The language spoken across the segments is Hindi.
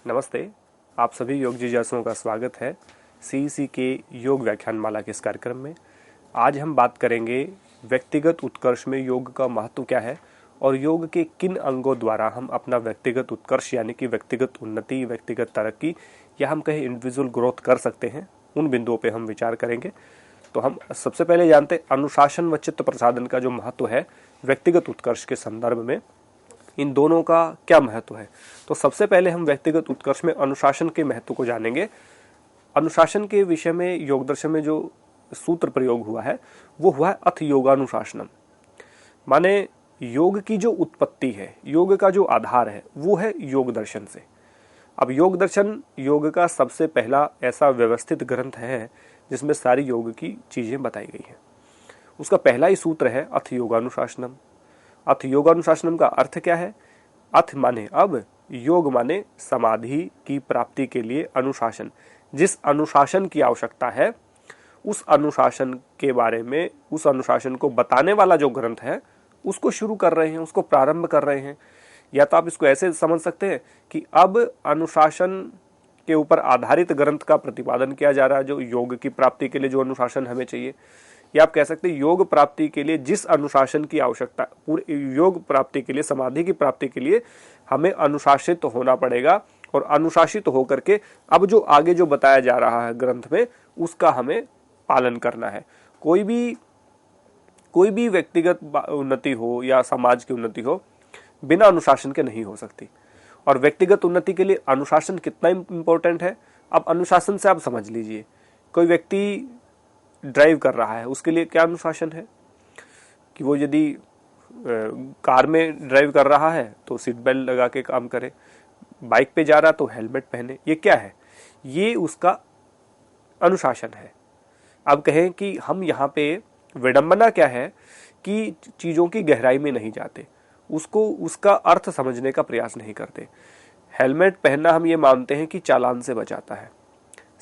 नमस्ते। आप सभी योग जिज्ञासुओं का स्वागत है सीईसी के योग व्याख्यान माला के इस कार्यक्रम में। आज हम बात करेंगे व्यक्तिगत उत्कर्ष में योग का महत्व क्या है और योग के किन अंगों द्वारा हम अपना व्यक्तिगत उत्कर्ष यानी कि व्यक्तिगत उन्नति, व्यक्तिगत तरक्की या हम कहें इंडिविजुअल ग्रोथ कर सकते हैं, उन बिंदुओं पे हम विचार करेंगे। तो हम सबसे पहले जानते हैं अनुशासन व चित्त प्रसादन का जो महत्व है व्यक्तिगत उत्कर्ष के संदर्भ में, इन दोनों का क्या महत्व है। तो सबसे पहले हम व्यक्तिगत उत्कर्ष में अनुशासन के महत्व को जानेंगे। अनुशासन के विषय में योग दर्शन में जो सूत्र प्रयोग हुआ है वो हुआ है अथ योगानुशासनम। माने योग की जो उत्पत्ति है, योग का जो आधार है वो है योग दर्शन से। अब योग दर्शन योग का सबसे पहला ऐसा व्यवस्थित ग्रंथ है जिसमें सारी योग की चीजें बताई गई हैं। उसका पहला ही सूत्र है अथ योगानुशासनम। अथ योगानुशासनम का अर्थ क्या है? अथ माने अब, योग माने समाधि की प्राप्ति के लिए अनुशासन। जिस अनुशासन की आवश्यकता है उस अनुशासन के बारे में, उस अनुशासन को बताने वाला जो ग्रंथ है उसको शुरू कर रहे हैं, उसको प्रारंभ कर रहे हैं। या तो आप इसको ऐसे समझ सकते हैं कि अब अनुशासन के ऊपर आधारित ग्रंथ का प्रतिपादन किया जा रहा है, जो योग की प्राप्ति के लिए जो अनुशासन हमें चाहिए। या आप कह सकते हैं योग प्राप्ति के लिए जिस अनुशासन की आवश्यकता, पूरे योग प्राप्ति के लिए, समाधि की प्राप्ति के लिए हमें अनुशासित होना पड़ेगा और अनुशासित होकर के अब जो आगे जो बताया जा रहा है ग्रंथ में उसका हमें पालन करना है। कोई भी व्यक्तिगत उन्नति हो या समाज की उन्नति हो बिना अनुशासन के नहीं हो सकती। और व्यक्तिगत उन्नति के लिए अनुशासन कितना इंपॉर्टेंट है, अब अनुशासन से आप समझ लीजिए। कोई व्यक्ति ड्राइव कर रहा है, उसके लिए क्या अनुशासन है कि वो यदि कार में ड्राइव कर रहा है तो सीट बेल्ट लगा के काम करे, बाइक पे जा रहा तो हेलमेट पहने। ये क्या है? ये उसका अनुशासन है। अब कहें कि हम यहाँ पे विडंबना क्या है कि चीजों की गहराई में नहीं जाते, उसको उसका अर्थ समझने का प्रयास नहीं करते। हेलमेट पहनना हम ये मानते हैं कि चालान से बचाता है।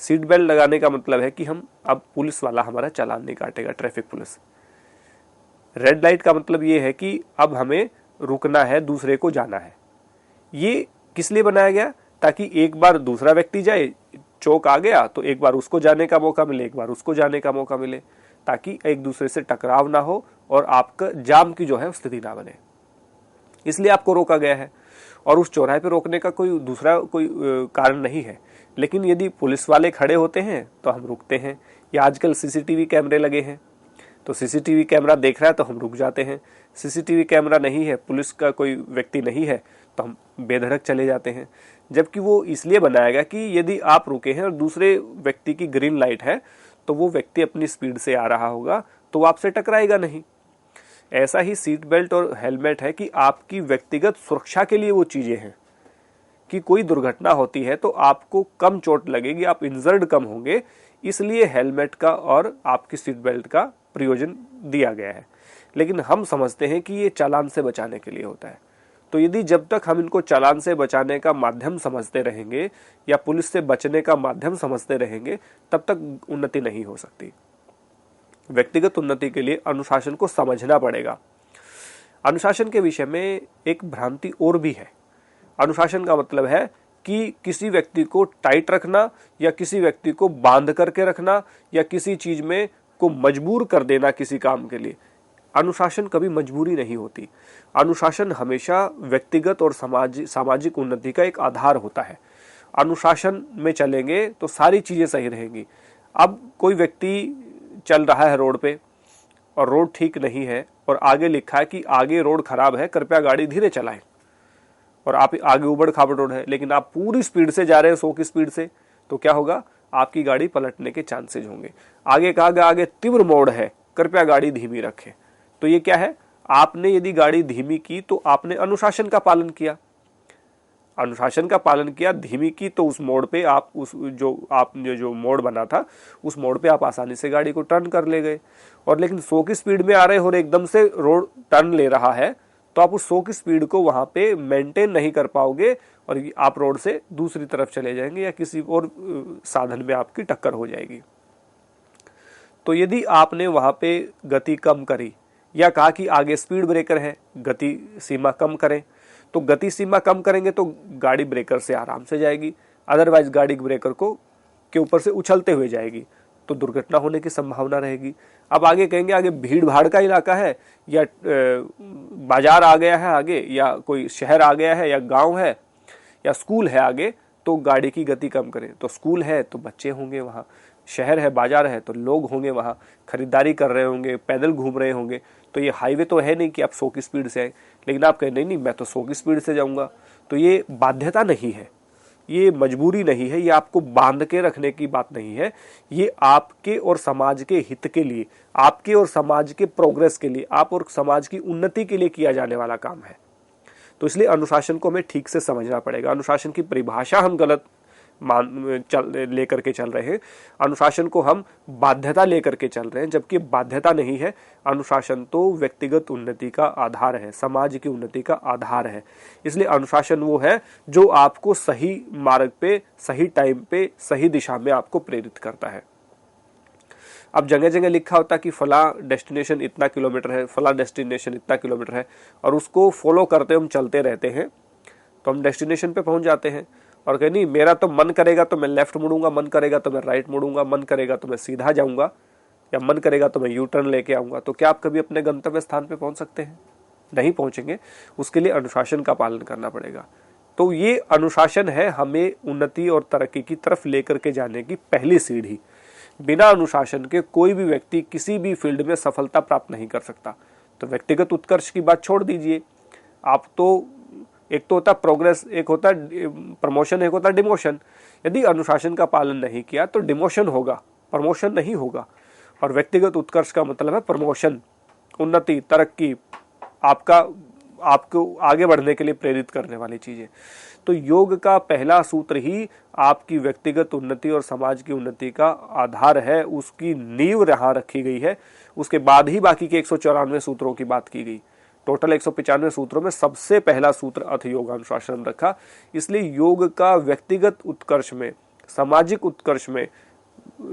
सीट बेल्ट लगाने का मतलब है कि हम अब पुलिस वाला हमारा चालान नहीं काटेगा, ट्रैफिक पुलिस। रेड लाइट का मतलब ये है कि अब हमें रुकना है, दूसरे को जाना है। ये किस लिए बनाया गया? ताकि एक बार दूसरा व्यक्ति जाए, चौक आ गया तो एक बार उसको जाने का मौका मिले, एक बार उसको जाने का मौका मिले, ताकि एक दूसरे से टकराव ना हो और आपका जाम की जो है स्थिति ना बने। इसलिए आपको रोका गया है और उस चौराहे पे रोकने का कोई दूसरा कारण नहीं है। लेकिन यदि पुलिस वाले खड़े होते हैं तो हम रुकते हैं। या आजकल सीसीटीवी कैमरे लगे हैं तो सीसीटीवी कैमरा देख रहा है तो हम रुक जाते हैं। सीसीटीवी कैमरा नहीं है, पुलिस का कोई व्यक्ति नहीं है तो हम बेधड़क चले जाते हैं। जबकि वो इसलिए बनाया गया कि यदि आप रुके हैं और दूसरे व्यक्ति की ग्रीन लाइट है तो वो व्यक्ति अपनी स्पीड से आ रहा होगा तो वो आपसे टकराएगा नहीं। ऐसा ही सीट बेल्ट और हेलमेट है कि आपकी व्यक्तिगत सुरक्षा के लिए वो चीजें हैं कि कोई दुर्घटना होती है तो आपको कम चोट लगेगी, आप इंजर्ड कम होंगे, इसलिए हेलमेट का और आपकी सीट बेल्ट का प्रयोजन दिया गया है। लेकिन हम समझते हैं कि ये चालान से बचाने के लिए होता है। तो यदि जब तक हम इनको चालान से बचाने का माध्यम समझते रहेंगे या पुलिस से बचने का माध्यम समझते रहेंगे तब तक उन्नति नहीं हो सकती। व्यक्तिगत उन्नति के लिए अनुशासन को समझना पड़ेगा। अनुशासन के विषय में एक भ्रांति और भी है। अनुशासन का मतलब है कि किसी व्यक्ति को टाइट रखना या किसी व्यक्ति को बांध करके रखना या किसी चीज में को मजबूर कर देना किसी काम के लिए। अनुशासन कभी मजबूरी नहीं होती। अनुशासन हमेशा व्यक्तिगत और सामाजिक उन्नति का एक आधार होता है। अनुशासन में चलेंगे तो सारी चीजें सही रहेंगी। अब कोई व्यक्ति चल रहा है रोड पे और रोड ठीक नहीं है और आगे लिखा है कि आगे रोड खराब है, कृपया गाड़ी धीरे चलाएं, और आप आगे उबड़ खाबड़ रोड है लेकिन आप पूरी स्पीड से जा रहे हैं 100 की स्पीड से, तो क्या होगा? आपकी गाड़ी पलटने के चांसेस होंगे। आगे कहा गया आगे तीव्र मोड़ है, कृपया गाड़ी धीमी रखें। तो ये क्या है? आपने यदि गाड़ी धीमी की तो आपने अनुशासन का पालन किया। अनुशासन का पालन किया, धीमी की तो उस मोड़ पे आप आपने जो मोड़ बना था उस मोड़ पे आप आसानी से गाड़ी को टर्न कर ले गए। और लेकिन 100 की स्पीड में आ रहे हो और एकदम से रोड टर्न ले रहा है तो आप उस 100 की स्पीड को वहां पे मेंटेन नहीं कर पाओगे और आप रोड से दूसरी तरफ चले जाएंगे या किसी और साधन में आपकी टक्कर हो जाएगी। तो यदि आपने वहां पे गति कम करी या कहा कि आगे स्पीड ब्रेकर है, गति सीमा कम करें, तो गति सीमा कम करेंगे तो गाड़ी ब्रेकर से आराम से जाएगी, अदरवाइज गाड़ी ब्रेकर को के ऊपर से उछलते हुए जाएगी, तो दुर्घटना होने की संभावना रहेगी। अब आगे कहेंगे आगे भीड़ भाड़ का इलाका है या बाजार आ गया है आगे, या कोई शहर आ गया है या गांव है या स्कूल है आगे, तो गाड़ी की गति कम करें। तो स्कूल है तो बच्चे होंगे वहाँ, शहर है बाजार है तो लोग होंगे वहाँ, खरीदारी कर रहे होंगे, पैदल घूम रहे होंगे। तो ये हाईवे तो है नहीं कि आप 100 की स्पीड से आए, लेकिन आप कहें नहीं मैं तो 100 की स्पीड से जाऊंगा। तो ये बाध्यता नहीं है, ये मजबूरी नहीं है, ये आपको बांध के रखने की बात नहीं है, ये आपके और समाज के हित के लिए, आपके और समाज के प्रोग्रेस के लिए, आप और समाज की उन्नति के लिए किया जाने वाला काम है। तो इसलिए अनुशासन को हमें ठीक से समझना पड़ेगा। अनुशासन की परिभाषा हम गलत लेकर के चल रहे हैं, अनुशासन को हम बाध्यता लेकर के चल रहे हैं, जबकि बाध्यता नहीं है। अनुशासन तो व्यक्तिगत उन्नति का आधार है, समाज की उन्नति का आधार है। इसलिए अनुशासन वो है जो आपको सही मार्ग पे, सही टाइम पे, सही दिशा में आपको प्रेरित करता है। अब जगह जगह लिखा होता है कि फला डेस्टिनेशन इतना किलोमीटर है, फला डेस्टिनेशन इतना किलोमीटर है, और उसको फॉलो करते हम चलते रहते हैं, तो हम डेस्टिनेशन पे पहुंच जाते हैं। और कहीं नहीं, मेरा तो मन करेगा तो मैं लेफ्ट मुड़ूंगा, मन करेगा तो मैं राइट मुड़ूंगा, मन करेगा तो मैं सीधा जाऊंगा, या मन करेगा तो मैं यू टर्न लेके आऊंगा। तो क्या आप कभी अपने गंतव्य स्थान पे पहुंच सकते हैं? नहीं पहुंचेंगे। उसके लिए अनुशासन का पालन करना पड़ेगा। तो ये अनुशासन है हमें उन्नति और तरक्की की तरफ लेकर के जाने की पहली सीढ़ी। बिना अनुशासन के कोई भी व्यक्ति किसी भी फील्ड में सफलता प्राप्त नहीं कर सकता। तो व्यक्तिगत उत्कर्ष की बात छोड़ दीजिए, आप तो एक तो होता प्रोग्रेस, एक होता प्रमोशन, एक होता डिमोशन। यदि अनुशासन का पालन नहीं किया तो डिमोशन होगा, प्रमोशन नहीं होगा। और व्यक्तिगत उत्कर्ष का मतलब है प्रमोशन, उन्नति, तरक्की, आपको आगे बढ़ने के लिए प्रेरित करने वाली चीजें। तो योग का पहला सूत्र ही आपकी व्यक्तिगत उन्नति और समाज की उन्नति का आधार है, उसकी नींव यहाँ रखी गई है। उसके बाद ही बाकी के 194 सूत्रों की बात की गई। टोटल 195 सूत्रों में सबसे पहला सूत्र अथ योगानुशासन रखा। इसलिए योग का व्यक्तिगत उत्कर्ष में, सामाजिक उत्कर्ष में,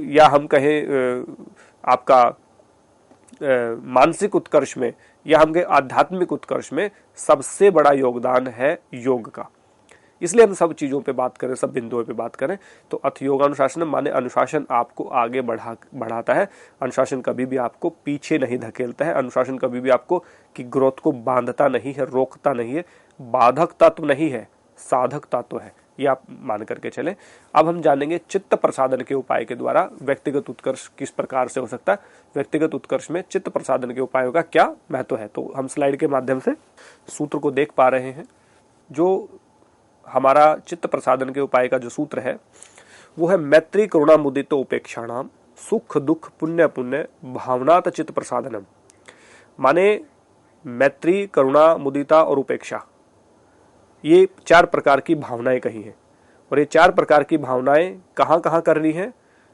या हम कहें आपका मानसिक उत्कर्ष में, या हम कहें आध्यात्मिक उत्कर्ष में सबसे बड़ा योगदान है योग का। इसलिए हम सब चीजों पे बात करें, सब बिंदुओं पे बात करें। तो अथ योगानुशासन माने अनुशासन आपको आगे बढ़ाता है। अनुशासन कभी भी आपको पीछे नहीं धकेलता है। अनुशासन कभी भी आपको की ग्रोथ को बांधता नहीं है, रोकता नहीं है, बाधक तत्व नहीं है, साधक तत्व है। ये आप मान करके चले। अब हम जानेंगे चित्त प्रसादन के उपाय के द्वारा व्यक्तिगत उत्कर्ष किस प्रकार से हो सकता है। व्यक्तिगत उत्कर्ष में चित्त प्रसादन के उपायों का क्या महत्व है। तो हम स्लाइड के माध्यम से सूत्र को देख पा रहे हैं। जो हमारा चित्त प्रसादन के उपाय का जो सूत्र है वो है मैत्री करुणा मुदित उपेक्षाणाम सुख दुख पुण्य पुण्य भावनात चित्त प्रसादनम। माने मैत्री, करुणा, मुदिता और उपेक्षा, ये 4 प्रकार की भावनाएं कही हैं। और ये 4 प्रकार की भावनाएं कहाँ कहाँ करनी है?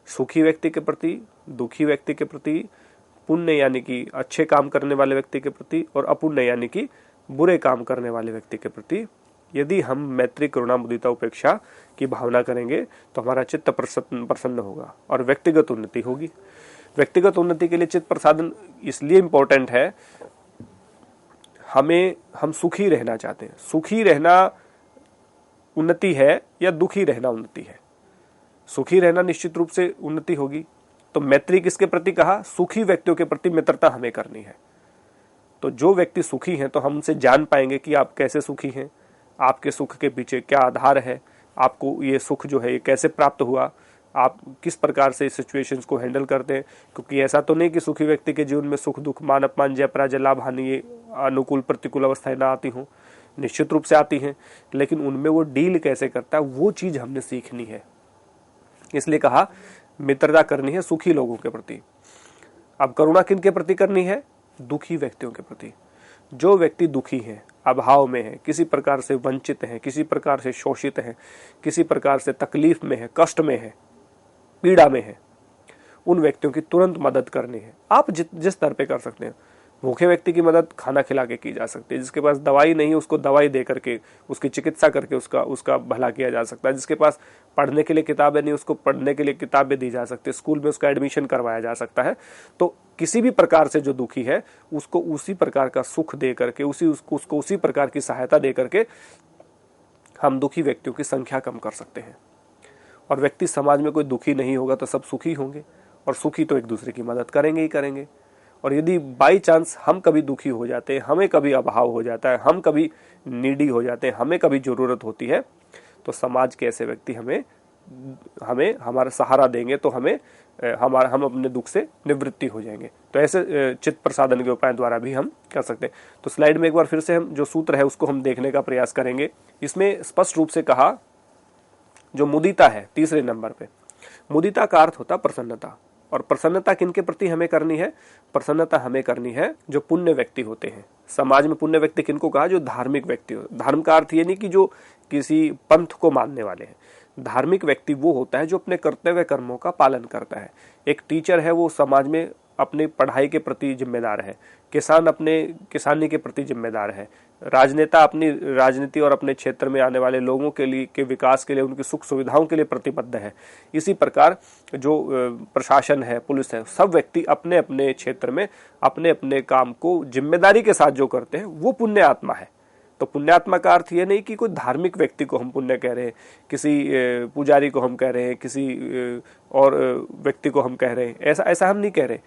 सुखी व्यक्ति के प्रति, दुखी व्यक्ति के प्रति, पुण्य यानी कि अच्छे काम करने वाले व्यक्ति के प्रति, और अपुण्य यानी कि बुरे काम करने वाले व्यक्ति के प्रति। यदि हम मैत्री, करुणा, मुदिता, उपेक्षा की भावना करेंगे तो हमारा चित्त प्रसन्न होगा और व्यक्तिगत उन्नति होगी। व्यक्तिगत उन्नति के लिए चित्त प्रसादन इसलिए इंपॉर्टेंट है, हम सुखी रहना चाहते हैं। सुखी रहना उन्नति है या दुखी रहना उन्नति है? सुखी रहना निश्चित रूप से उन्नति होगी। तो मैत्री किसके प्रति कहा? सुखी व्यक्तियों के प्रति मित्रता हमें करनी है। तो जो व्यक्ति सुखी हैं तो हम उनसे जान पाएंगे कि आप कैसे सुखी हैं, आपके सुख के पीछे क्या आधार है, आपको ये सुख जो है ये कैसे प्राप्त हुआ, आप किस प्रकार से सिचुएशंस को हैंडल करते हैं। क्योंकि ऐसा तो नहीं कि सुखी व्यक्ति के जीवन में सुख दुख, मान अपमान, जय पराजय, लाभ हानि, ये अनुकूल प्रतिकूल अवस्थाएं ना आती हों। निश्चित रूप से आती हैं, लेकिन उनमें वो डील कैसे करता है वो चीज हमने सीखनी है। इसलिए कहा मित्रता करनी है सुखी लोगों के प्रति। अब करुणा किन के प्रति करनी है? दुखी व्यक्तियों के प्रति। जो व्यक्ति दुखी हैं, अभाव में है, किसी प्रकार से वंचित हैं, किसी प्रकार से शोषित हैं, किसी प्रकार से तकलीफ में है, कष्ट में है, पीड़ा में है, उन व्यक्तियों की तुरंत मदद करनी है। आप जिस स्तर पे कर सकते हैं। भूखे व्यक्ति की मदद खाना खिला के की जा सकती है। जिसके पास दवाई नहीं है उसको दवाई दे करके, उसकी चिकित्सा करके उसका भला किया जा सकता है। जिसके पास पढ़ने के लिए किताबें नहीं उसको पढ़ने के लिए किताबें दी जा सकती है, स्कूल में उसका एडमिशन करवाया जा सकता है। तो किसी भी प्रकार से जो दुखी है उसको उसी प्रकार का सुख दे करके, उसको उसी प्रकार की सहायता दे करके हम दुखी व्यक्तियों की संख्या कम कर सकते हैं। और व्यक्ति समाज में कोई दुखी नहीं होगा तो सब सुखी होंगे, और सुखी तो एक दूसरे की मदद करेंगे ही करेंगे। और यदि बाई चांस हम कभी दुखी हो जाते हैं, हमें कभी अभाव हो जाता है, हम कभी नीडी हो जाते हैं, हमें कभी जरूरत होती है, तो समाज के ऐसे व्यक्ति हमें हमारा सहारा देंगे, तो हम अपने दुख से निवृत्ति हो जाएंगे। तो ऐसे चित्त प्रसादन के उपाय द्वारा भी हम कर सकते हैं। तो स्लाइड में एक बार फिर से हम जो सूत्र है उसको हम देखने का प्रयास करेंगे। इसमें स्पष्ट रूप से कहा, जो मुदिता है तीसरे नंबर पे, मुदिता का अर्थ होता प्रसन्नता। और प्रसन्नता किनके प्रति हमें करनी है? प्रसन्नता हमें करनी है जो पुण्य व्यक्ति होते हैं। समाज में पुण्य व्यक्ति किनको कहा? जो धार्मिक व्यक्ति हो। धर्म का अर्थ ये नहीं कि जो किसी पंथ को मानने वाले हैं। धार्मिक व्यक्ति वो होता है जो अपने कर्तव्य कर्मों का पालन करता है। एक टीचर है, वो समाज में अपनी पढ़ाई के प्रति जिम्मेदार है। किसान अपने किसानी के प्रति जिम्मेदार है। राजनेता अपनी राजनीति और अपने क्षेत्र में आने वाले लोगों के विकास के लिए, उनकी सुख सुविधाओं के लिए प्रतिबद्ध है। इसी प्रकार जो प्रशासन है, पुलिस है, सब व्यक्ति अपने अपने क्षेत्र में अपने अपने काम को जिम्मेदारी के साथ जो करते हैं वो पुण्य आत्मा है। तो पुण्यात्मा का अर्थ ये नहीं कि कोई धार्मिक व्यक्ति को हम पुण्य कह रहे हैं, किसी पुजारी को हम कह रहे हैं, किसी और व्यक्ति को हम कह रहे हैं, ऐसा हम नहीं कह रहे।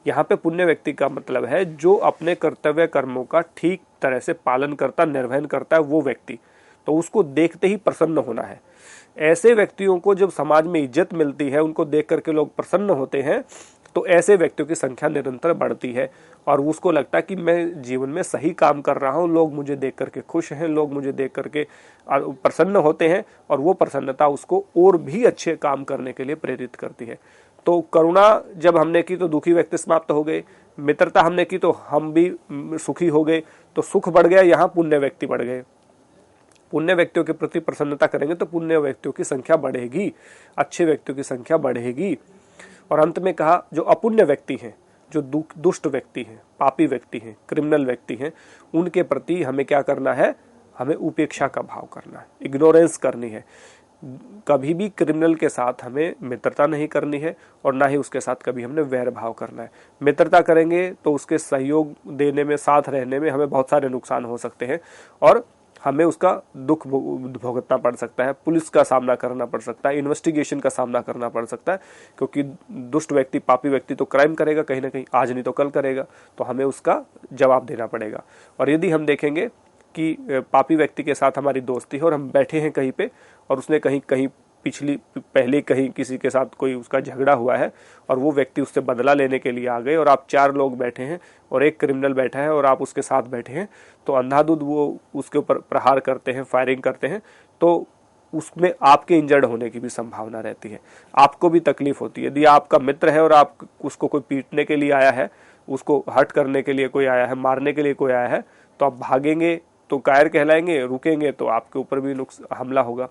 यहाँ पे पुण्य व्यक्ति का मतलब है जो अपने कर्तव्य कर्मों का ठीक तरह से पालन करता, निर्वहन करता है वो व्यक्ति। तो उसको देखते ही प्रसन्न होना है। ऐसे व्यक्तियों को जब समाज में इज्जत मिलती है, उनको देख करके लोग प्रसन्न होते हैं, तो ऐसे व्यक्तियों की संख्या निरंतर बढ़ती है और उसको लगता है कि मैं जीवन में सही काम कर रहा हूँ, लोग मुझे देख करके खुश हैं, लोग मुझे देख करके प्रसन्न होते हैं, और वो प्रसन्नता उसको और भी अच्छे काम करने के लिए प्रेरित करती है। तो करुणा जब हमने की तो दुखी व्यक्ति समाप्त हो गए, मित्रता हमने की तो हम भी सुखी हो गए, तो सुख बढ़ गया, यहाँ पुण्य व्यक्ति बढ़ गए। पुण्य व्यक्तियों के प्रति प्रसन्नता करेंगे तो पुण्य व्यक्तियों की संख्या बढ़ेगी, अच्छे व्यक्तियों की संख्या बढ़ेगी। और अंत में कहा, जो अपुण्य व्यक्ति हैं, जो दुष्ट व्यक्ति हैं, पापी व्यक्ति हैं, क्रिमिनल व्यक्ति हैं, उनके प्रति हमें क्या करना है? हमें उपेक्षा का भाव करना है, इग्नोरेंस करनी है। कभी भी क्रिमिनल के साथ हमें मित्रता नहीं करनी है और ना ही उसके साथ कभी हमने वैर भाव करना है। मित्रता करेंगे तो उसके सहयोग देने में, साथ रहने में हमें बहुत सारे नुकसान हो सकते हैं और हमें उसका दुख भुगतना पड़ सकता है, पुलिस का सामना करना पड़ सकता है, इन्वेस्टिगेशन का सामना करना पड़ सकता है, क्योंकि दुष्ट व्यक्ति, पापी व्यक्ति तो क्राइम करेगा कहीं ना कहीं, आज नहीं तो कल करेगा, तो हमें उसका जवाब देना पड़ेगा। और यदि हम देखेंगे कि पापी व्यक्ति के साथ हमारी दोस्ती है और हम बैठे हैं कहीं पे और उसने कहीं पहले कहीं किसी के साथ कोई उसका झगड़ा हुआ है और वो व्यक्ति उससे बदला लेने के लिए आ गए और आप 4 लोग बैठे हैं और एक क्रिमिनल बैठा है और आप उसके साथ बैठे हैं, तो अंधाधुंध वो उसके ऊपर प्रहार करते हैं, फायरिंग करते हैं, तो उसमें आपके इंजर्ड होने की भी संभावना रहती है, आपको भी तकलीफ होती है। यदि आपका मित्र है और आप उसको कोई पीटने के लिए आया है, उसको हर्ट करने के लिए कोई आया है, मारने के लिए कोई आया है, तो आप भागेंगे तो कायर कहलाएंगे, रुकेंगे तो आपके ऊपर भी हमला होगा।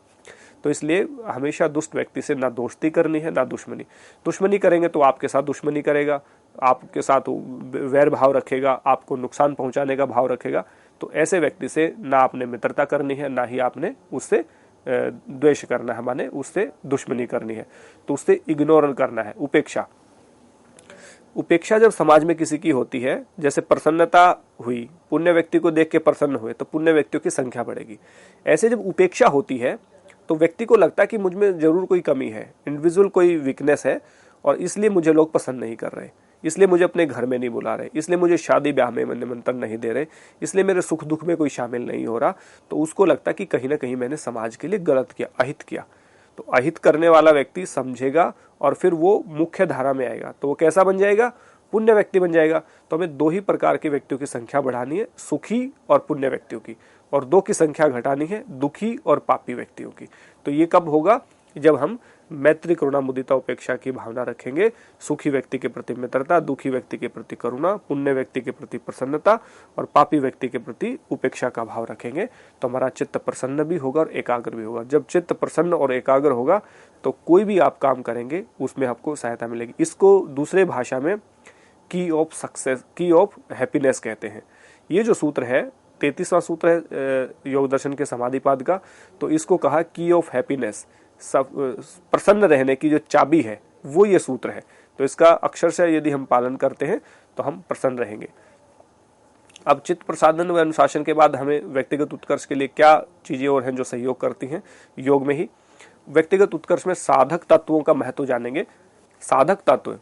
तो इसलिए हमेशा दुष्ट व्यक्ति से ना दोस्ती करनी है ना दुश्मनी। दुश्मनी करेंगे तो आपके साथ दुश्मनी करेगा, आपके साथ वैर भाव रखेगा, आपको नुकसान पहुंचाने का भाव रखेगा। तो ऐसे व्यक्ति से ना आपने मित्रता करनी है, ना ही आपने उससे द्वेष करना है, माने उससे दुश्मनी करनी है, तो उससे इग्नोर करना है, उपेक्षा। उपेक्षा जब समाज में किसी की होती है, जैसे प्रसन्नता हुई, पुण्य व्यक्ति को देख के प्रसन्न हुए, तो पुण्य व्यक्तियों की संख्या बढ़ेगी। ऐसे जब उपेक्षा होती है तो व्यक्ति को लगता है कि मुझ में जरूर कोई कमी है, इंडिविजुअल कोई वीकनेस है और इसलिए मुझे लोग पसंद नहीं कर रहे, इसलिए मुझे अपने घर में नहीं बुला रहे, इसलिए मुझे शादी ब्याह में निमंत्रण नहीं दे रहे, इसलिए मेरे सुख दुख में कोई शामिल नहीं हो रहा। तो उसको लगता है कि कहीं ना कहीं मैंने समाज के लिए गलत किया, अहित किया। तो अहित करने वाला व्यक्ति समझेगा और फिर वो मुख्य धारा में आएगा, तो वो कैसा बन जाएगा? पुण्य व्यक्ति बन जाएगा। तो हमें 2 ही प्रकार के व्यक्तियों की संख्या बढ़ानी है, सुखी और पुण्य व्यक्तियों की, और 2 की संख्या घटानी है, दुखी और पापी व्यक्तियों की। तो ये कब होगा? जब हम मैत्री, करुणा, मुदिता, उपेक्षा की भावना रखेंगे। सुखी व्यक्ति के प्रति मित्रता, दुखी व्यक्ति के प्रति करुणा, पुण्य व्यक्ति के प्रति प्रसन्नता और पापी व्यक्ति के प्रति उपेक्षा का भाव रखेंगे, तो हमारा चित्त प्रसन्न भी होगा और एकाग्र भी होगा। जब चित्त प्रसन्न और एकाग्र होगा तो कोई भी आप काम करेंगे उसमें आपको सहायता मिलेगी। इसको दूसरे भाषा में की ऑफ सक्सेस, की ऑफ हैप्पीनेस कहते हैं। ये जो सूत्र है 33वां सूत्र है योग दर्शन के समाधिपाद का, तो इसको कहा की ऑफ हैप्पीनेस, सब प्रसन्न रहने की जो चाबी है वो ये सूत्र है। तो इसका अक्षरशः यदि हम पालन करते हैं तो हम प्रसन्न रहेंगे। अब चित्त प्रसादन व अनुशासन के बाद हमें व्यक्तिगत उत्कर्ष के लिए क्या चीजें और हैं जो सहयोग करती हैं योग में ही। व्यक्तिगत उत्कर्ष में साधक तत्वों का महत्व जानेंगे। साधक तत्व,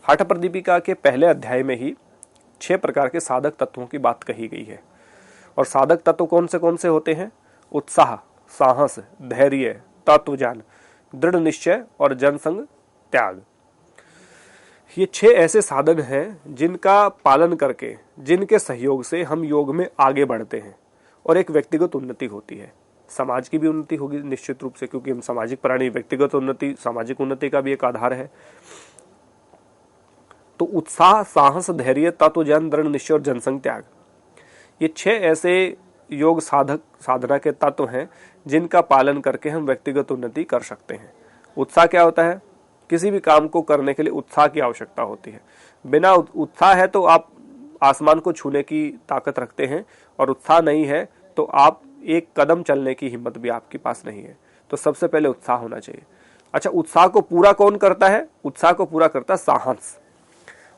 हठ प्रदीपिका के पहले अध्याय में ही 6 प्रकार के साधक तत्वों की बात कही गई है। और साधक तत्व कौन से होते हैं? उत्साह, साहस, धैर्य, तत्वज्ञान, दृढ़ निश्चय और जनसंग त्याग। ये 6 ऐसे साधन हैं जिनका पालन करके, जिनके सहयोग से हम योग में आगे बढ़ते हैं और एक व्यक्तिगत उन्नति होती है। समाज की भी उन्नति होगी निश्चित रूप से, क्योंकि हम सामाजिक प्राणी, व्यक्तिगत उन्नति सामाजिक उन्नति का भी एक आधार है। तो उत्साह, साहस, धैर्य, तत्वज्ञान, दृढ़ निश्चय और जनसंग त्याग, ये 6 ऐसे योग साधना के तत्व हैं जिनका पालन करके हम व्यक्तिगत उन्नति कर सकते हैं। उत्साह क्या होता है? किसी भी काम को करने के लिए उत्साह की आवश्यकता होती है। बिना उत्साह है तो आप आसमान को छूने की ताकत रखते हैं, और उत्साह नहीं है तो आप एक कदम चलने की हिम्मत भी आपके पास नहीं है। तो सबसे पहले उत्साह होना चाहिए। अच्छा, उत्साह को पूरा कौन करता है? उत्साह को पूरा करता है साहस।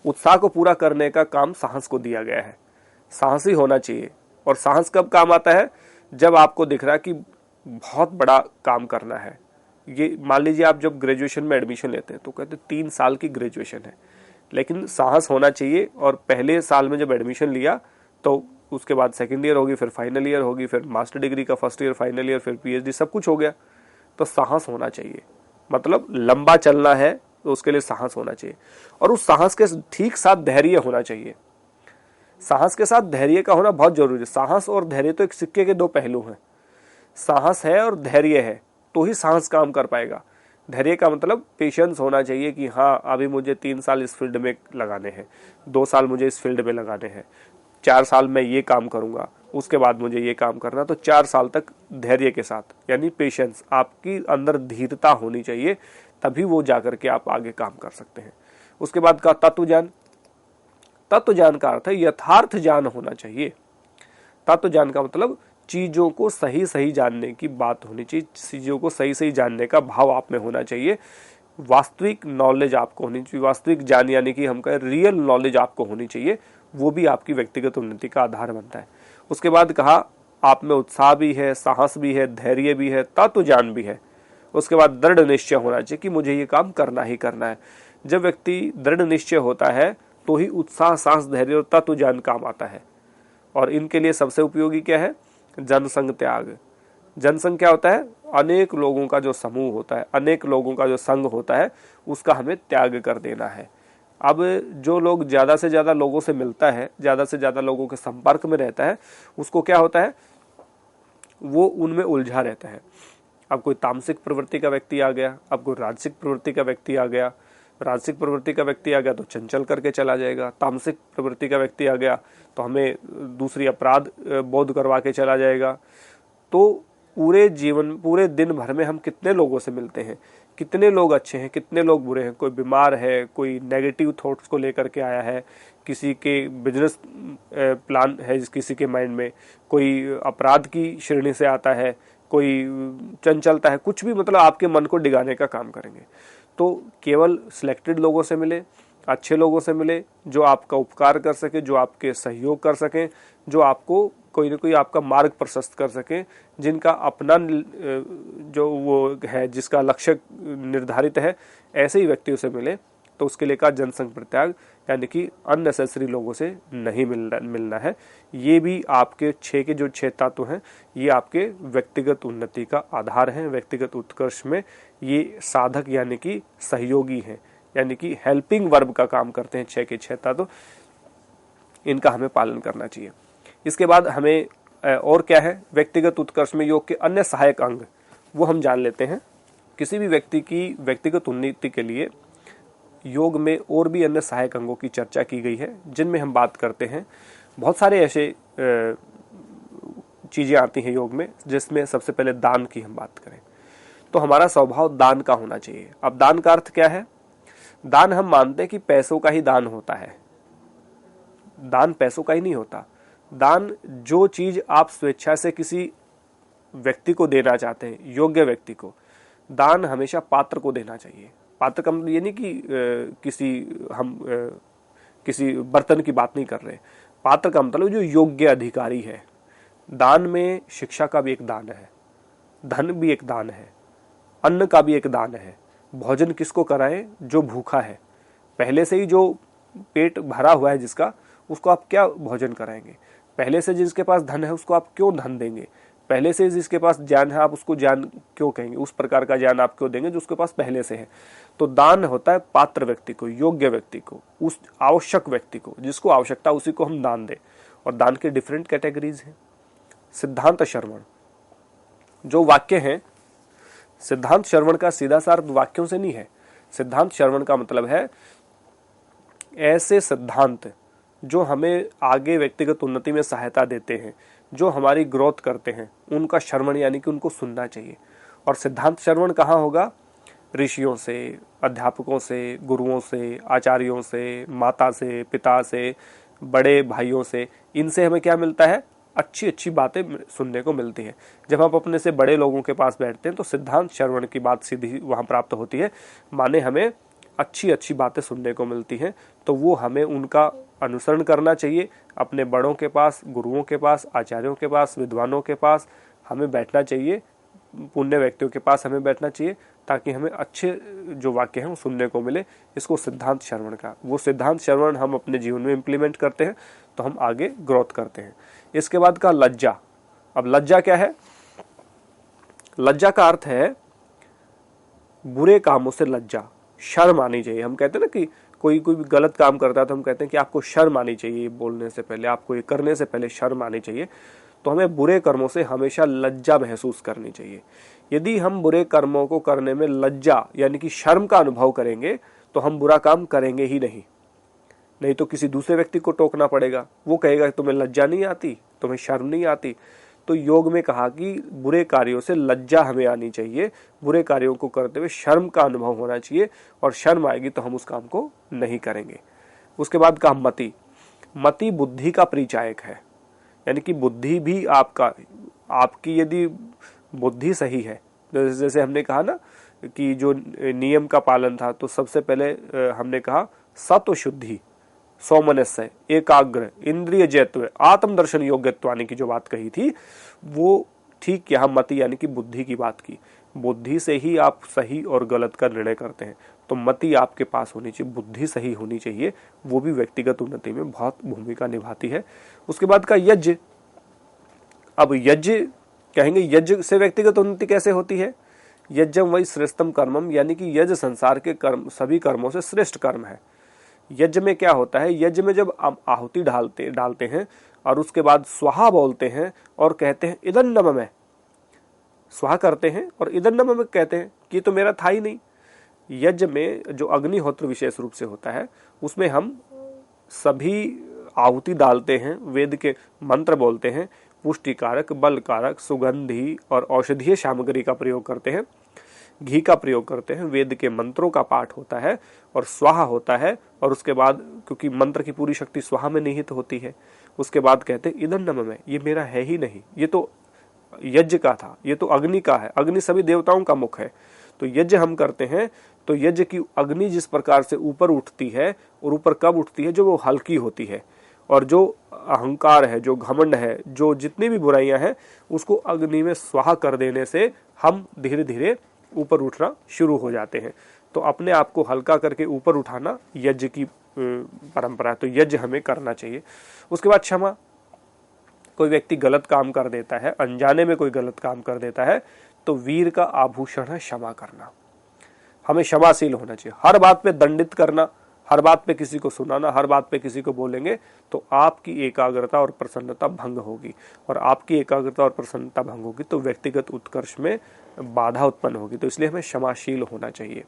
उत्साह को पूरा करने का काम साहस को दिया गया है। साहसी होना चाहिए। और साहस कब काम आता है? जब आपको दिख रहा है कि बहुत बड़ा काम करना है। ये मान लीजिए आप जब ग्रेजुएशन में एडमिशन लेते हैं तो कहते हैं 3 साल की ग्रेजुएशन है, लेकिन साहस होना चाहिए। और पहले साल में जब एडमिशन लिया तो उसके बाद सेकंड ईयर होगी, फिर फाइनल ईयर होगी, फिर मास्टर डिग्री का फर्स्ट ईयर, फाइनल ईयर, फिर पीएचडी, सब कुछ हो गया। तो साहस होना चाहिए, मतलब लंबा चलना है तो उसके लिए साहस होना चाहिए। और उस साहस के ठीक साथ धैर्य होना चाहिए। साहस के साथ धैर्य का होना बहुत जरूरी है। साहस और धैर्य तो एक सिक्के के 2 पहलू हैं। साहस है और धैर्य है तो ही साहस काम कर पाएगा। धैर्य का मतलब पेशेंस होना चाहिए कि हाँ, अभी मुझे 3 साल इस फील्ड में लगाने हैं, 2 साल मुझे इस फील्ड में लगाने हैं, 4 साल में ये काम करूंगा, उसके बाद मुझे ये काम करना। तो 4 साल तक धैर्य के साथ, यानी पेशेंस, आपकी अंदर धीरता होनी चाहिए, तभी वो जाकर के आप आगे काम कर सकते हैं। उसके बाद का तत्व ज्ञान। तत्व ज्ञान का अर्थ है यथार्थ ज्ञान होना चाहिए। तत्व ज्ञान का मतलब चीजों को सही सही जानने की बात होनी चाहिए, चीजों को सही सही जानने का भाव आप में होना चाहिए। वास्तविक नॉलेज आपको होनी चाहिए, वास्तविक ज्ञान यानी कि हम कहें रियल नॉलेज आपको होनी चाहिए। वो भी आपकी व्यक्तिगत उन्नति का आधार बनता है। उसके बाद कहा आप में उत्साह भी है, साहस भी है, धैर्य भी है, तत्व ज्ञान भी है। उसके बाद दृढ़ निश्चय होना चाहिए कि मुझे ये काम करना ही करना है। जब व्यक्ति दृढ़ निश्चय होता है तो ही उत्साह, साहस, धैर्य और तत्व ज्ञान काम आता है। और इनके लिए सबसे उपयोगी क्या है? जनसंग त्याग। जनसंग क्या होता है? अनेक लोगों का जो समूह होता है, अनेक लोगों का जो संग होता है, उसका हमें त्याग कर देना है। अब जो लोग ज्यादा से ज्यादा लोगों से मिलता है, ज्यादा से ज्यादा लोगों के संपर्क में रहता है, उसको क्या होता है? वो उनमें उलझा रहता है। अब कोई तामसिक प्रवृत्ति का व्यक्ति आ गया, अब कोई राजसिक प्रवृत्ति का व्यक्ति आ गया। राजसिक प्रवृत्ति का व्यक्ति आ गया तो चंचल करके चला जाएगा। तामसिक प्रवृत्ति का व्यक्ति आ गया तो हमें दूसरी अपराध बोध करवा के चला जाएगा। तो पूरे जीवन, पूरे दिन भर में हम कितने लोगों से मिलते हैं, कितने लोग अच्छे हैं, कितने लोग बुरे हैं। कोई बीमार है, कोई नेगेटिव थॉट्स को लेकर के आया है, किसी के बिजनेस प्लान है किसी के माइंड में, कोई अपराध की श्रेणी से आता है, कोई चंचलता है, कुछ भी, मतलब आपके मन को डिगाने का काम करेंगे। तो केवल सिलेक्टेड लोगों से मिले, अच्छे लोगों से मिले, जो आपका उपकार कर सके, जो आपके सहयोग कर सकें, जो आपको कोई ना कोई आपका मार्ग प्रशस्त कर सके, जिनका अपना जो वो है, जिसका लक्ष्य निर्धारित है, ऐसे ही व्यक्तियों से मिले। तो उसके लिए का जनसंग परित्याग, यानी कि अननेसेसरी लोगों से नहीं मिलना है। ये भी आपके 6 के जो 6 तत्व हैं, ये आपके व्यक्तिगत उन्नति का आधार है। व्यक्तिगत उत्कर्ष में ये साधक यानी कि सहयोगी हैं, यानी कि हेल्पिंग वर्ब का काम करते हैं 6 के 6 तत्व। इनका हमें पालन करना चाहिए। इसके बाद हमें और क्या है व्यक्तिगत उत्कर्ष में योग के अन्य सहायक अंग, वो हम जान लेते हैं। किसी भी व्यक्ति की व्यक्तिगत उन्नति के लिए योग में और भी अन्य सहायक अंगों की चर्चा की गई है, जिनमें हम बात करते हैं। बहुत सारे ऐसे चीजें आती हैं योग में, जिसमें सबसे पहले दान की हम बात करें तो हमारा स्वभाव दान का होना चाहिए। अब दान का अर्थ क्या है? दान हम मानते हैं कि पैसों का ही दान होता है, दान पैसों का ही नहीं होता। दान जो चीज आप स्वेच्छा से किसी व्यक्ति को देना चाहते हैं, योग्य व्यक्ति को, दान हमेशा पात्र को देना चाहिए। पात्र का मतलब ये नहीं कि किसी बर्तन की बात नहीं कर रहे। पात्र का मतलब जो योग्य अधिकारी है। दान में शिक्षा का भी एक दान है, धन भी एक दान है, अन्न का भी एक दान है। भोजन किसको कराएं? जो भूखा है, पहले से ही जो पेट भरा हुआ है जिसका, उसको आप क्या भोजन कराएंगे? पहले से जिसके पास धन है उसको आप क्यों धन देंगे? पहले से जिसके पास ज्ञान है आप उसको ज्ञान क्यों कहेंगे? उस प्रकार का ज्ञान आप क्यों देंगे जो उसके पास पहले से है? तो दान होता है पात्र व्यक्ति को, योग्य व्यक्ति को, उस आवश्यक व्यक्ति को, जिसको आवश्यकता उसी को हम दान दें। और दान के डिफरेंट कैटेगरीज हैं। सिद्धांत श्रवण, जो वाक्य हैं, सिद्धांत श्रवण का सीधा सा अर्थ वाक्यों से नहीं है। सिद्धांत श्रवण का मतलब है ऐसे सिद्धांत जो हमें आगे व्यक्तिगत उन्नति में सहायता देते हैं, जो हमारी ग्रोथ करते हैं, उनका श्रवण यानी कि उनको सुनना चाहिए। और सिद्धांत श्रवण कहाँ होगा? ऋषियों से, अध्यापकों से, गुरुओं से, आचार्यों से, माता से, पिता से, बड़े भाइयों से। इनसे हमें क्या मिलता है? अच्छी अच्छी बातें सुनने को मिलती है। जब आप अपने से बड़े लोगों के पास बैठते हैं तो सिद्धांत श्रवण की बात सीधी वहाँ प्राप्त होती है, माने हमें अच्छी अच्छी बातें सुनने को मिलती हैं। तो वो हमें उनका अनुसरण करना चाहिए। अपने बड़ों के पास, गुरुओं के पास, आचार्यों के पास, विद्वानों के पास हमें बैठना चाहिए, पुण्य व्यक्तियों के पास हमें बैठना चाहिए, ताकि हमें अच्छे जो वाक्य हैं वो सुनने को मिले। इसको सिद्धांत श्रवण का, वो सिद्धांत श्रवण हम अपने जीवन में इम्प्लीमेंट करते हैं तो हम आगे ग्रोथ करते हैं। इसके बाद का लज्जा। अब लज्जा क्या है? लज्जा का अर्थ है बुरे कामों से लज्जा, शर्म आनी चाहिए। हम कहते हैं ना कि कोई भी गलत काम करता है तो हम कहते हैं कि आपको शर्म आनी चाहिए, बोलने से पहले, आपको ये करने से पहले शर्म आनी चाहिए। तो हमें बुरे कर्मों से हमेशा लज्जा महसूस करनी चाहिए। यदि हम बुरे कर्मों को करने में लज्जा यानी कि शर्म का अनुभव करेंगे तो हम बुरा काम करेंगे ही नहीं तो किसी दूसरे व्यक्ति को टोकना पड़ेगा। वो कहेगा तुम्हें लज्जा नहीं आती, तुम्हें शर्म नहीं आती। तो योग में कहा कि बुरे कार्यों से लज्जा हमें आनी चाहिए, बुरे कार्यों को करते हुए शर्म का अनुभव होना चाहिए, और शर्म आएगी तो हम उस काम को नहीं करेंगे। उसके बाद कहा मति। मति बुद्धि का परिचायक है, यानी कि बुद्धि भी आपकी यदि बुद्धि सही है, जैसे हमने कहा ना कि जो नियम का पालन था, तो सबसे पहले हमने कहा सत्व शुद्धि, सौमनस्य, एकाग्र, इंद्रिय जयत्व, आत्मदर्शन योग्यत्वानी की जो बात कही थी वो ठीक यहाँ मति यानी कि बुद्धि की बात की। बुद्धि से ही आप सही और गलत का निर्णय करते हैं। तो मति आपके पास होनी चाहिए, बुद्धि सही होनी चाहिए, वो भी व्यक्तिगत उन्नति में बहुत भूमिका निभाती है। उसके बाद का यज्ञ। अब यज्ञ कहेंगे, यज्ञ से व्यक्तिगत उन्नति कैसे होती है? यज्ञम वही श्रेष्ठतम कर्मम, यानी कि यज्ञ संसार के कर्म, सभी कर्मों से श्रेष्ठ कर्म है। यज्ञ में क्या होता है? यज्ञ में जब आप आहुति डालते हैं और उसके बाद स्वाहा बोलते हैं और कहते हैं इदं नमः में, स्वाहा करते हैं और इदं नमः में कहते हैं कि तो मेरा था ही नहीं। यज्ञ में जो अग्निहोत्र विशेष रूप से होता है उसमें हम सभी आहुति डालते हैं, वेद के मंत्र बोलते हैं, पुष्टिकारक, बलकारक, सुगंधी और औषधीय सामग्री का प्रयोग करते हैं, घी का प्रयोग करते हैं, वेद के मंत्रों का पाठ होता है और स्वाहा होता है। और उसके बाद क्योंकि मंत्र की पूरी शक्ति स्वाहा में निहित होती है, उसके बाद कहते हैं इदं नमः में, ये मेरा है ही नहीं, ये तो यज्ञ का था, ये तो अग्नि का है, अग्नि सभी देवताओं का मुख है। तो यज्ञ हम करते हैं तो यज्ञ की अग्नि जिस प्रकार से ऊपर उठती है, और ऊपर कब उठती है? जो वो हल्की होती है, और जो अहंकार है, जो घमंड है, जो जितनी भी बुराइयां हैं, उसको अग्नि में स्वाहा कर देने से हम धीरे धीरे ऊपर उठना शुरू हो जाते हैं। तो अपने आप को हल्का करके ऊपर उठाना यज्ञ की परंपरा है। तो यज्ञ हमें करना चाहिए। उसके बाद क्षमा। कोई व्यक्ति गलत काम कर देता है, अनजाने में कोई गलत काम कर देता है, तो वीर का आभूषण है क्षमा करना। हमें क्षमाशील होना चाहिए। हर बात पे दंडित करना, हर बात पे किसी को सुनाना, हर बात पे किसी को बोलेंगे तो आपकी एकाग्रता और प्रसन्नता भंग होगी, और आपकी एकाग्रता और प्रसन्नता भंग होगी तो व्यक्तिगत उत्कर्ष में बाधा उत्पन्न होगी। तो इसलिए हमें क्षमाशील होना चाहिए।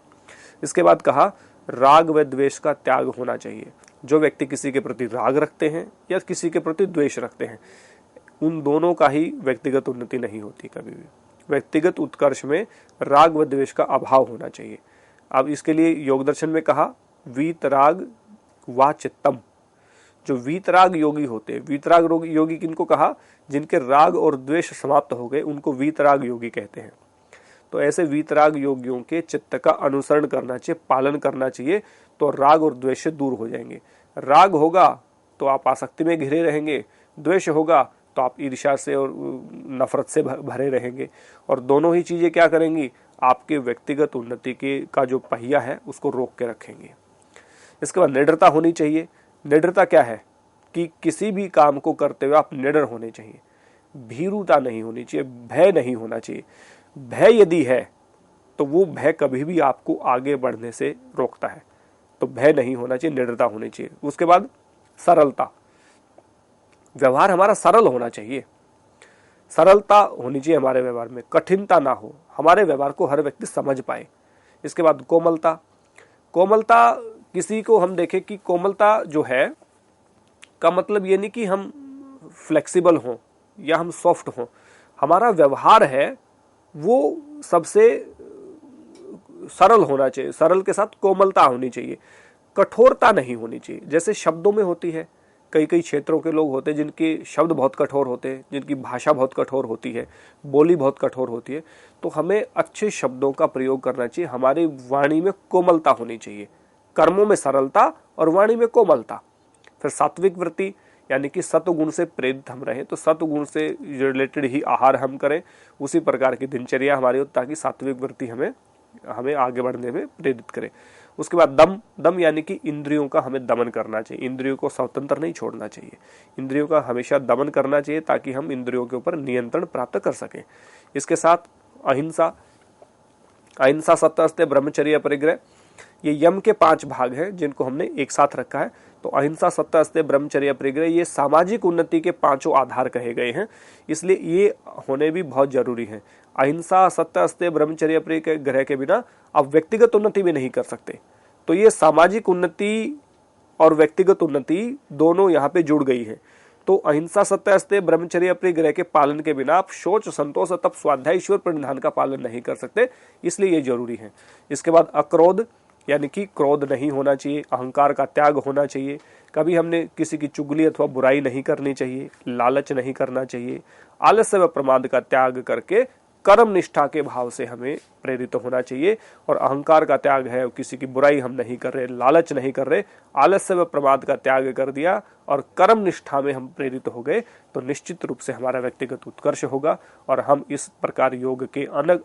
इसके बाद कहा राग व द्वेष का त्याग होना चाहिए। जो व्यक्ति किसी के प्रति राग रखते हैं या किसी के प्रति द्वेष रखते हैं, उन दोनों का ही व्यक्तिगत उन्नति नहीं होती कभी भी। व्यक्तिगत उत्कर्ष में राग व द्वेष का अभाव होना चाहिए। अब इसके लिए योग दर्शन में कहा वीतराग वा चित्तम, जो वीतराग योगी होते हैं, वीतराग योगी किनको कहा? जिनके राग और द्वेष समाप्त हो गए उनको वीतराग योगी कहते हैं। तो ऐसे वीतराग योगियों के चित्त का अनुसरण करना चाहिए, पालन करना चाहिए, तो राग और द्वेष से दूर हो जाएंगे। राग होगा तो आप आसक्ति में घिरे रहेंगे, द्वेष होगा तो आप ईर्ष्या से और नफरत से भरे रहेंगे, और दोनों ही चीजें क्या करेंगी? आपके व्यक्तिगत उन्नति के का जो पहिया है उसको रोक के रखेंगे। इसके बाद निडरता होनी चाहिए। निडरता क्या है? कि किसी भी काम को करते हुए आप निडर होने चाहिए, भीरुता नहीं होनी चाहिए, भय नहीं होना चाहिए। भय यदि है तो वो भय कभी भी आपको आगे बढ़ने से रोकता है, तो भय नहीं होना चाहिए, निडरता होनी चाहिए। उसके बाद सरलता, व्यवहार हमारा सरल होना चाहिए, सरलता होनी चाहिए हमारे व्यवहार में, कठिनता ना हो, हमारे व्यवहार को हर व्यक्ति समझ पाए। इसके बाद कोमलता। कोमलता, किसी को हम देखें कि कोमलता जो है का मतलब ये नहीं कि हम फ्लेक्सिबल हों या हम सॉफ्ट हों। हमारा व्यवहार है वो सबसे सरल होना चाहिए, सरल के साथ कोमलता होनी चाहिए, कठोरता नहीं होनी चाहिए। जैसे शब्दों में होती है, कई कई क्षेत्रों के लोग होते हैं जिनके शब्द बहुत कठोर होते हैं, जिनकी भाषा बहुत कठोर होती है, बोली बहुत कठोर होती है। तो हमें अच्छे शब्दों का प्रयोग करना चाहिए, हमारी वाणी में कोमलता होनी चाहिए, कर्मों में सरलता और वाणी में कोमलता। फिर सात्विक वृत्ति, यानी कि सत्वगुण से प्रेरित हम रहें, तो सत्वगुण से रिलेटेड ही आहार हम करें, उसी प्रकार की दिनचर्या हमारी हो, ताकि सात्विक वृत्ति हमें आगे बढ़ने में प्रेरित करे। उसके बाद दम। दम यानी कि इंद्रियों का हमें दमन करना चाहिए, इंद्रियों को स्वतंत्र नहीं छोड़ना चाहिए, इंद्रियों का हमेशा दमन करना चाहिए ताकि हम इंद्रियों के ऊपर नियंत्रण प्राप्त कर सकें। इसके साथ अहिंसा। अहिंसा, सत्य, अस्तेय, ब्रह्मचर्य, परिग्रह, ये यम के 5 भाग हैं जिनको हमने एक साथ रखा है। तो अहिंसा, सत्य, अस्तेय, ब्रह्मचर्य, परिग्रह, ये सामाजिक उन्नति के 5 आधार कहे गए हैं, इसलिए ये होने भी बहुत जरूरी है। अहिंसा, सत्य, अस्तेय, ब्रह्मचर्य, परिग्रह के बिना आप व्यक्तिगत उन्नति भी नहीं कर सकते। तो ये सामाजिक उन्नति और व्यक्तिगत उन्नति दोनों यहाँ पे जुड़ गई है। तो अहिंसा, सत्य, अस्तेय, ब्रह्मचर्य, परिग्रह के पालन के बिना आप शौच, संतोष, तप, स्वाध्याय, ईश्वर प्रणिधान का पालन नहीं कर सकते, इसलिए ये जरूरी है। इसके बाद अक्रोध, यानी कि क्रोध नहीं होना चाहिए, अहंकार का त्याग होना चाहिए, कभी हमने किसी की चुगली अथवा बुराई नहीं करनी चाहिए, लालच नहीं करना चाहिए, आलस्य व प्रमाद का त्याग करके कर्म निष्ठा के भाव से हमें प्रेरित होना चाहिए। और अहंकार का त्याग है, किसी की बुराई हम नहीं कर रहे, लालच नहीं कर रहे, आलस्य व प्रमाद का त्याग कर दिया और कर्म निष्ठा में हम प्रेरित हो गए, तो निश्चित रूप से हमारा व्यक्तिगत उत्कर्ष होगा। और हम इस प्रकार योग के अलग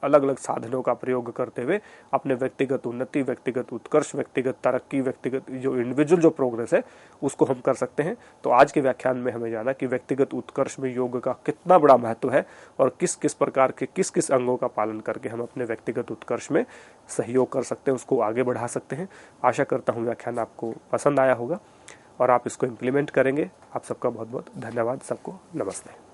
अलग साधनों का प्रयोग करते हुए अपने व्यक्तिगत उन्नति, व्यक्तिगत उत्कर्ष, व्यक्तिगत तरक्की, व्यक्तिगत जो इंडिविजुअल जो प्रोग्रेस है उसको हम कर सकते हैं। तो आज के व्याख्यान में हमें जाना कि व्यक्तिगत उत्कर्ष में योग का कितना बड़ा महत्व है और किस किस प्रकार के किस किस अंगों का पालन करके हम अपने व्यक्तिगत उत्कर्ष में सहयोग कर सकते हैं, उसको आगे बढ़ा सकते हैं। आशा करता हूँ व्याख्यान आपको पसंद आया होगा और आप इसको इम्प्लीमेंट करेंगे। आप सबका बहुत बहुत धन्यवाद। सबको नमस्ते।